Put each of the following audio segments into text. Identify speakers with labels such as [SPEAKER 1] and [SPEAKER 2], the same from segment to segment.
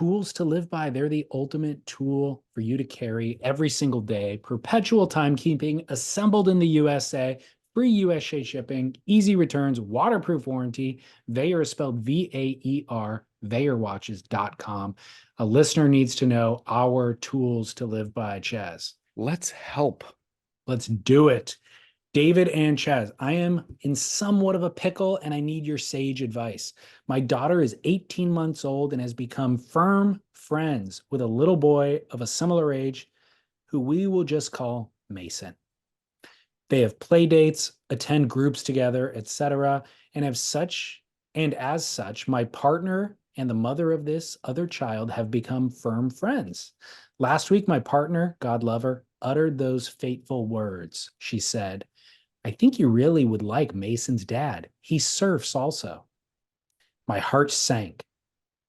[SPEAKER 1] tools to live by. They're the ultimate tool for you to carry every single day. Perpetual timekeeping, assembled in the USA, free USA shipping, easy returns, waterproof warranty. Veyer is spelled V-A-E-R, VeyerWatches.com. A listener needs to know our tools to live by, Chaz.
[SPEAKER 2] Let's help.
[SPEAKER 1] Let's do it. David and Chaz, I am in somewhat of a pickle and I need your sage advice. My daughter is 18 months old and has become firm friends with a little boy of a similar age who we will just call Mason. They have play dates, attend groups together, etc., and as such, my partner and the mother of this other child have become firm friends. Last week, my partner, God love her, uttered those fateful words. She said, I think you really would like Mason's dad. He surfs also. My heart sank.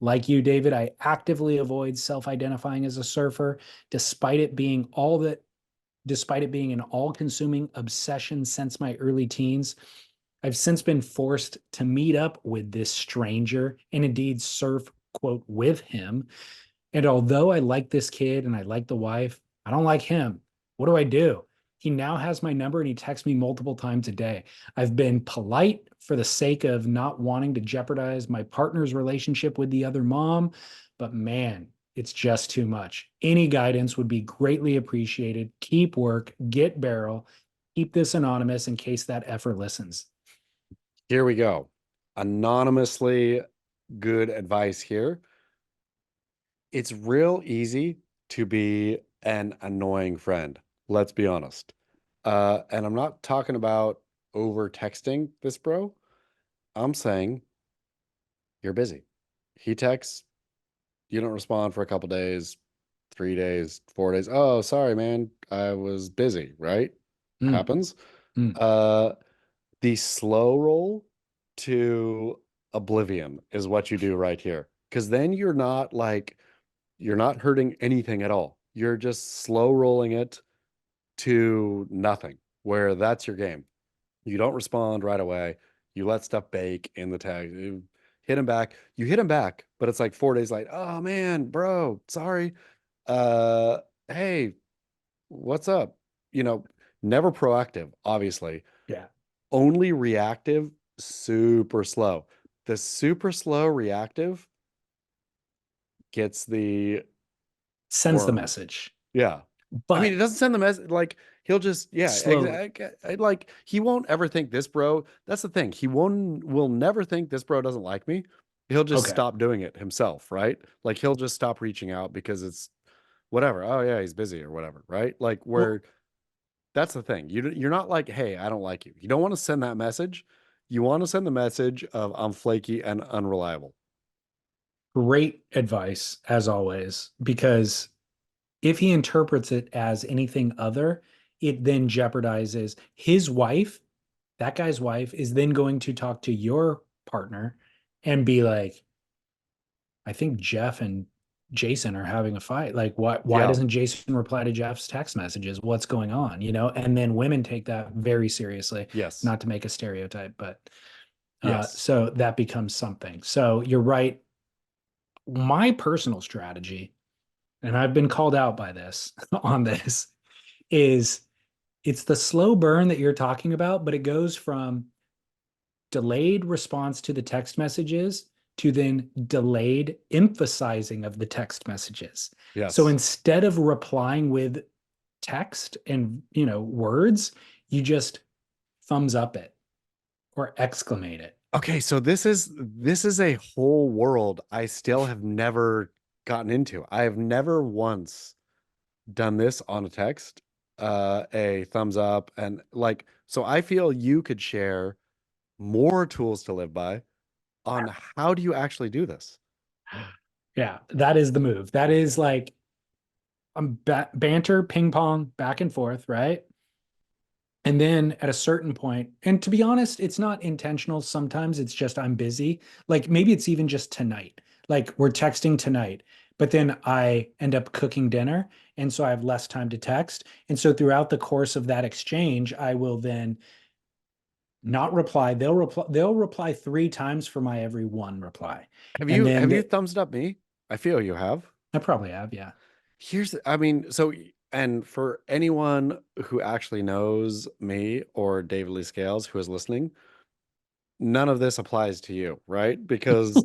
[SPEAKER 1] Like you, David, I actively avoid self-identifying as a surfer, despite it being an all-consuming obsession since my early teens. I've since been forced to meet up with this stranger and indeed surf, quote, with him. And although I like this kid and I like the wife, I don't like him. What do I do? He now has my number and he texts me multiple times a day. I've been polite for the sake of not wanting to jeopardize my partner's relationship with the other mom, but man, it's just too much. Any guidance would be greatly appreciated. Keep work, get barrel, keep this anonymous in case that effer listens.
[SPEAKER 2] Here we go. Anonymously, good advice here. It's real easy to be an annoying friend. Let's be honest. And I'm not talking about over texting this bro. I'm saying you're busy. He texts, you don't respond for a couple days, 3 days, 4 days. Oh, sorry, man. I was busy, right?
[SPEAKER 1] Mm,
[SPEAKER 2] Happens.
[SPEAKER 1] mm.
[SPEAKER 2] Uh, the slow roll to oblivion is what you do right here. Because then you're not hurting anything at all. You're just slow rolling it to nothing, where that's your game. You don't respond right away. You let stuff bake in the tag. You hit him back. You hit him back, but it's like 4 days late. Oh man, bro, sorry. Uh, hey, what's up? You know, never proactive, obviously.
[SPEAKER 1] Yeah.
[SPEAKER 2] Only reactive, super slow. The super slow reactive gets the
[SPEAKER 1] Sends the
[SPEAKER 2] worms.
[SPEAKER 1] message.
[SPEAKER 2] Yeah. I mean, it
[SPEAKER 1] But
[SPEAKER 2] doesn't send the message like he'll just, yeah,
[SPEAKER 1] slowly.
[SPEAKER 2] like he won't ever think this bro. That's the thing. Will never think this bro doesn't like me. He'll just
[SPEAKER 1] Okay.
[SPEAKER 2] stop doing it himself, right? Like he'll just stop reaching out because it's whatever. Oh yeah, he's busy or whatever, right? Like
[SPEAKER 1] Well,
[SPEAKER 2] where that's the thing. You're not like, hey, I don't like you. You don't want to send that message. You want to send the message of I'm flaky and unreliable.
[SPEAKER 1] great advice as always, because if he interprets it as anything other, it then jeopardizes his wife. That guy's wife is then going to talk to your partner and be like, I think Jeff and Jason are having a fight. Like, why
[SPEAKER 2] Yeah.
[SPEAKER 1] doesn't Jason reply to Jeff's text messages? What's going on? And then women take that very seriously,
[SPEAKER 2] Yes.
[SPEAKER 1] not to make a stereotype, but
[SPEAKER 2] Yes.
[SPEAKER 1] so that becomes something. So you're right. My personal strategy, and I've been called out by this on this, is it's the slow burn that you're talking about, but it goes from delayed response to the text messages to then delayed emphasizing of the text messages. So
[SPEAKER 2] Yes.
[SPEAKER 1] instead of replying with text and, words, you just thumbs up it or exclamate it.
[SPEAKER 2] Okay, so this is a whole world I still have never gotten into. I have never once done this on a text, a thumbs up, and like, so I feel you could share more tools to live by on how do you actually do this?
[SPEAKER 1] Yeah, that is the move. That is like banter, ping pong, back and forth, right? And then at a certain point, and to be honest, it's not intentional. Sometimes it's just I'm busy. Like maybe it's even just tonight. Like we're texting tonight, but then I end up cooking dinner. And so I have less time to text. And so throughout the course of that exchange, I will then not reply. They'll reply 3 times for my every one reply.
[SPEAKER 2] Have
[SPEAKER 1] And
[SPEAKER 2] you
[SPEAKER 1] then
[SPEAKER 2] have you thumbs up me? I feel you have.
[SPEAKER 1] I probably have, yeah.
[SPEAKER 2] I mean, so, and for anyone who actually knows me or David Lee Scales who is listening, none of this applies to you, right? Because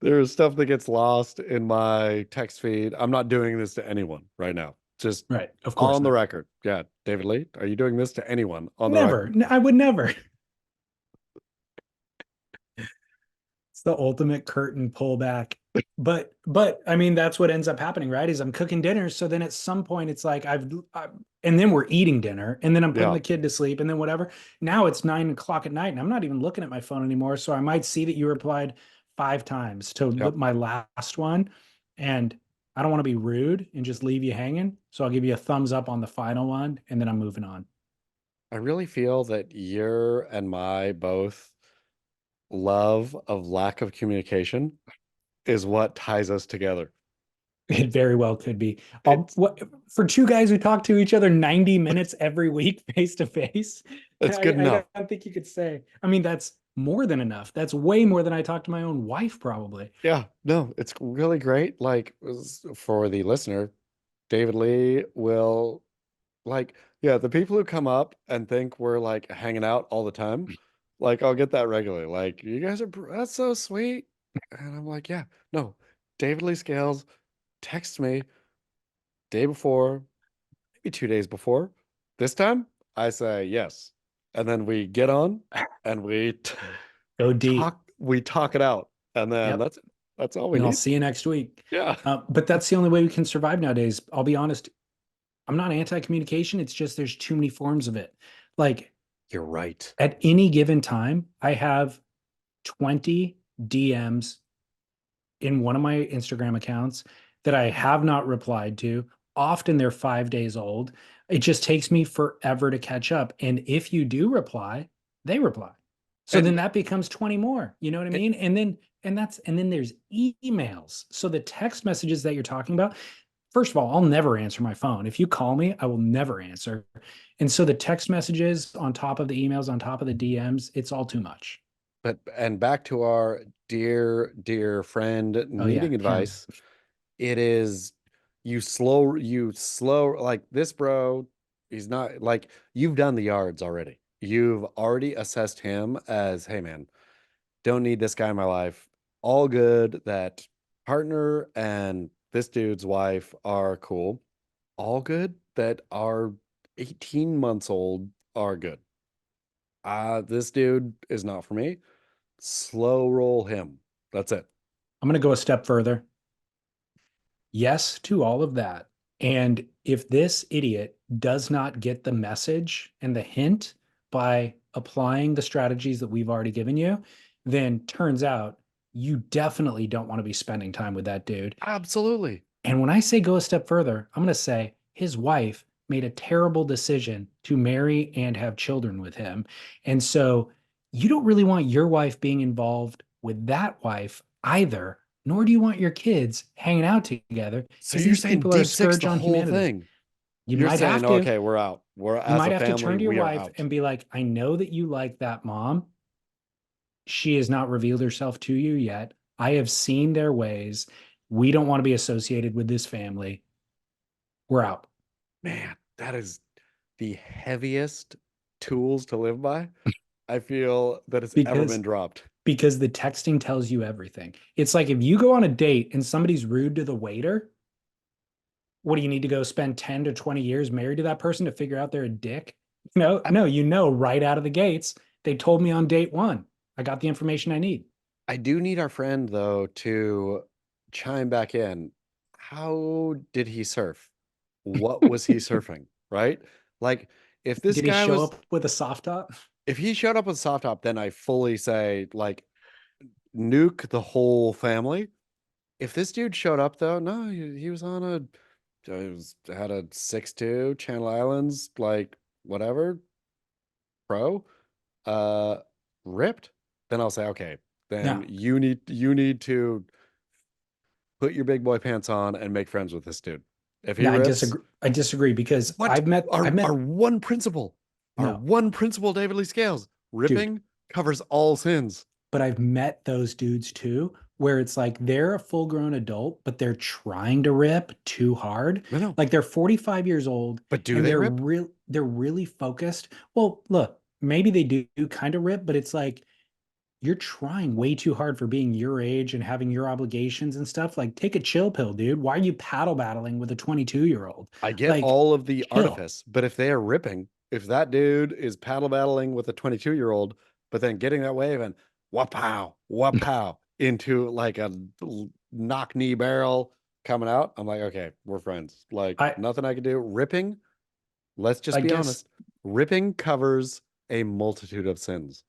[SPEAKER 2] there's stuff that gets lost in my text feed. I'm not doing this to anyone right now. Just
[SPEAKER 1] Right. Of course
[SPEAKER 2] on the
[SPEAKER 1] not.
[SPEAKER 2] record. Yeah, David Lee, are you doing this to anyone on the
[SPEAKER 1] Never.
[SPEAKER 2] record?
[SPEAKER 1] I would never. It's the ultimate curtain pullback. But I mean that's what ends up happening, right? Is I'm cooking dinner, so then at some point it's like and then we're eating dinner, and then I'm putting
[SPEAKER 2] Yeah,
[SPEAKER 1] the kid to sleep, and then whatever. Now it's 9 o'clock at night, and I'm not even looking at my phone anymore. So I might see that you replied 5 times to
[SPEAKER 2] yep.
[SPEAKER 1] my last one, and I don't want to be rude and just leave you hanging. So I'll give you a thumbs up on the final one, and then I'm moving on.
[SPEAKER 2] I really feel that your and my both love of lack of communication is what ties us together.
[SPEAKER 1] It very well could be.
[SPEAKER 2] It's
[SPEAKER 1] What for two guys who talk to each other 90 minutes every week face to face?
[SPEAKER 2] it's good
[SPEAKER 1] I
[SPEAKER 2] enough.
[SPEAKER 1] don't think you could say. I mean, that's more than enough. That's way more than I talk to my own wife, probably.
[SPEAKER 2] Yeah, no, it's really great. Like for the listener, David Lee will like, yeah, the people who come up and think we're like hanging out all the time, like I'll get that regularly. Like, you guys are that's so sweet. And I'm like, yeah, no. David Lee Scales texts me day before, maybe 2 days before. This time I say yes. And then we get on and
[SPEAKER 1] Go deep.
[SPEAKER 2] we talk it out. And then
[SPEAKER 1] Yep.
[SPEAKER 2] that's all we
[SPEAKER 1] And I'll
[SPEAKER 2] need.
[SPEAKER 1] see you next week.
[SPEAKER 2] Yeah.
[SPEAKER 1] But that's the only way we can survive nowadays. I'll be honest. I'm not anti-communication. It's just there's too many forms of it. Like
[SPEAKER 2] You're right.
[SPEAKER 1] at any given time, I have 20 DMs in one of my Instagram accounts that I have not replied to. Often they're 5 days old. It just takes me forever to catch up. And if you do reply, they reply. So then
[SPEAKER 2] And
[SPEAKER 1] that becomes 20 more. You know what I
[SPEAKER 2] it,
[SPEAKER 1] mean? And then there's emails. So the text messages that you're talking about, first of all, I'll never answer my phone. If you call me, I will never answer. And so the text messages on top of the emails, on top of the DMs, it's all too much.
[SPEAKER 2] and back to our dear friend
[SPEAKER 1] Oh yeah,
[SPEAKER 2] needing
[SPEAKER 1] him.
[SPEAKER 2] advice. It is you slow like this bro. He's not like you've done the yards already. You've already assessed him as, hey man, don't need this guy in my life. All good that partner and this dude's wife are cool. All good that our 18 months old are good. This dude is not for me. Slow roll him. That's it.
[SPEAKER 1] I'm going to go a step further. Yes to all of that. And if this idiot does not get the message and the hint by applying the strategies that we've already given you, then turns out you definitely don't want to be spending time with that dude.
[SPEAKER 2] Absolutely.
[SPEAKER 1] And when I say go a step further, I'm going to say his wife made a terrible decision to marry and have children with him. And so you don't really want your wife being involved with that wife either, nor do you want your kids hanging out together
[SPEAKER 2] So
[SPEAKER 1] because
[SPEAKER 2] you're
[SPEAKER 1] these
[SPEAKER 2] saying
[SPEAKER 1] people are a
[SPEAKER 2] deep six
[SPEAKER 1] scourge
[SPEAKER 2] the
[SPEAKER 1] on
[SPEAKER 2] whole
[SPEAKER 1] humanity.
[SPEAKER 2] thing.
[SPEAKER 1] You
[SPEAKER 2] You're
[SPEAKER 1] might have
[SPEAKER 2] saying,
[SPEAKER 1] to.
[SPEAKER 2] okay, we're out. We're
[SPEAKER 1] You
[SPEAKER 2] as
[SPEAKER 1] might
[SPEAKER 2] a
[SPEAKER 1] have to
[SPEAKER 2] family,
[SPEAKER 1] turn to your
[SPEAKER 2] we are
[SPEAKER 1] wife
[SPEAKER 2] out.
[SPEAKER 1] and be like, I know that you like that mom. She has not revealed herself to you yet. I have seen their ways. We don't want to be associated with this family. We're out.
[SPEAKER 2] Man, that is the heaviest tools to live by. I feel that it's ever
[SPEAKER 1] because
[SPEAKER 2] been dropped.
[SPEAKER 1] because the texting tells you everything. It's like if you go on a date and somebody's rude to the waiter, what do you need to go spend 10 to 20 years married to that person to figure out they're a dick? No,
[SPEAKER 2] I,
[SPEAKER 1] no, right out of the gates. They told me on date one. I got the information I need.
[SPEAKER 2] I do need our friend though to chime back in. How did he surf? What was he surfing? Right? Like if this
[SPEAKER 1] Did he
[SPEAKER 2] guy
[SPEAKER 1] show
[SPEAKER 2] was
[SPEAKER 1] up with a soft top?
[SPEAKER 2] if he showed up with soft top, then I fully say like nuke the whole family. If this dude showed up though, no, he was on a had a 6'2" Channel Islands, like whatever, pro, uh ripped, then I'll say, okay, then
[SPEAKER 1] No,
[SPEAKER 2] you need to put your big boy pants on and make friends with this dude. If he
[SPEAKER 1] no, I
[SPEAKER 2] rips,
[SPEAKER 1] disagree. I disagree because
[SPEAKER 2] what
[SPEAKER 1] I've met,
[SPEAKER 2] our
[SPEAKER 1] no,
[SPEAKER 2] one principle, David Lee Scales,
[SPEAKER 1] dude,
[SPEAKER 2] ripping covers all sins.
[SPEAKER 1] but I've met those dudes too, where it's like they're a full grown adult, but they're trying to rip too hard.
[SPEAKER 2] No, no.
[SPEAKER 1] Like they're 45 years old
[SPEAKER 2] But do
[SPEAKER 1] and
[SPEAKER 2] they rip?
[SPEAKER 1] they're really focused. Well, look, maybe they do kind of rip, but it's like you're trying way too hard for being your age and having your obligations and stuff. Like, take a chill pill, dude. Why are you paddle battling with a 22-year-old?
[SPEAKER 2] I get
[SPEAKER 1] Like,
[SPEAKER 2] all of the
[SPEAKER 1] chill.
[SPEAKER 2] artifice, but if they are ripping, if that dude is paddle battling with a 22-year-old, but then getting that wave and wapow, wapow into like a knock knee barrel coming out, I'm like, okay, we're friends. Like
[SPEAKER 1] I
[SPEAKER 2] nothing I can do. Ripping, let's just
[SPEAKER 1] I
[SPEAKER 2] be
[SPEAKER 1] guess
[SPEAKER 2] honest. Ripping covers a multitude of sins.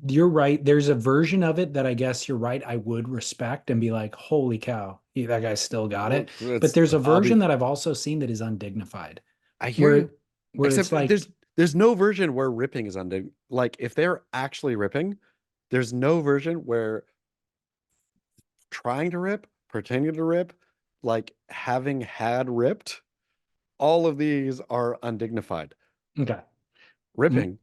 [SPEAKER 1] you're right. There's a version of it that I guess you're right. I would respect and be like, holy cow, that guy still got it. But
[SPEAKER 2] It's
[SPEAKER 1] there's a
[SPEAKER 2] I'll be
[SPEAKER 1] version that I've also seen that is undignified,
[SPEAKER 2] I hear
[SPEAKER 1] where
[SPEAKER 2] you.
[SPEAKER 1] where
[SPEAKER 2] Except
[SPEAKER 1] it's like,
[SPEAKER 2] there's no version where ripping is undone. Like if they're actually ripping, there's no version where trying to rip, pretending to rip, like having had ripped, all of these are undignified.
[SPEAKER 1] okay,
[SPEAKER 2] Ripping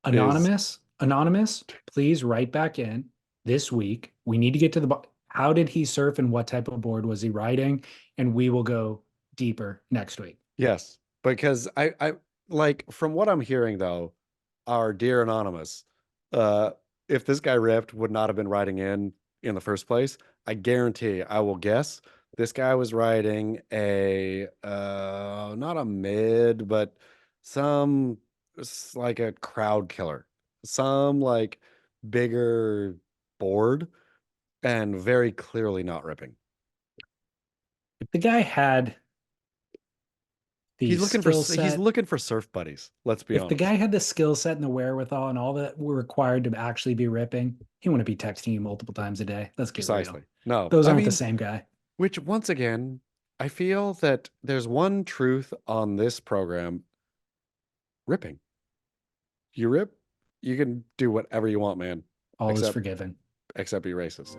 [SPEAKER 2] is
[SPEAKER 1] anonymous, please write back in this week. We need to get to how did he surf and what type of board was he riding? And we will go deeper next week.
[SPEAKER 2] yes, because I like from what I'm hearing though, our dear anonymous, uh, if this guy ripped would not have been writing in the first place. I guarantee I will guess this guy was writing a not a mid, but some like a crowd killer, some like bigger board, and very clearly not ripping.
[SPEAKER 1] If the guy had the skill
[SPEAKER 2] He's
[SPEAKER 1] set,
[SPEAKER 2] looking for surf buddies. Let's be
[SPEAKER 1] if the guy
[SPEAKER 2] honest.
[SPEAKER 1] had the skill set and the wherewithal and all that were required to actually be ripping, he wouldn't be texting you multiple times a day. Let's get real.
[SPEAKER 2] Precisely. No,
[SPEAKER 1] Those
[SPEAKER 2] I
[SPEAKER 1] aren't the
[SPEAKER 2] mean,
[SPEAKER 1] same guy.
[SPEAKER 2] which once again, I feel that there's one truth on this program: ripping. You rip, you can do whatever you want, man,
[SPEAKER 1] All is
[SPEAKER 2] except
[SPEAKER 1] forgiven.
[SPEAKER 2] be racist.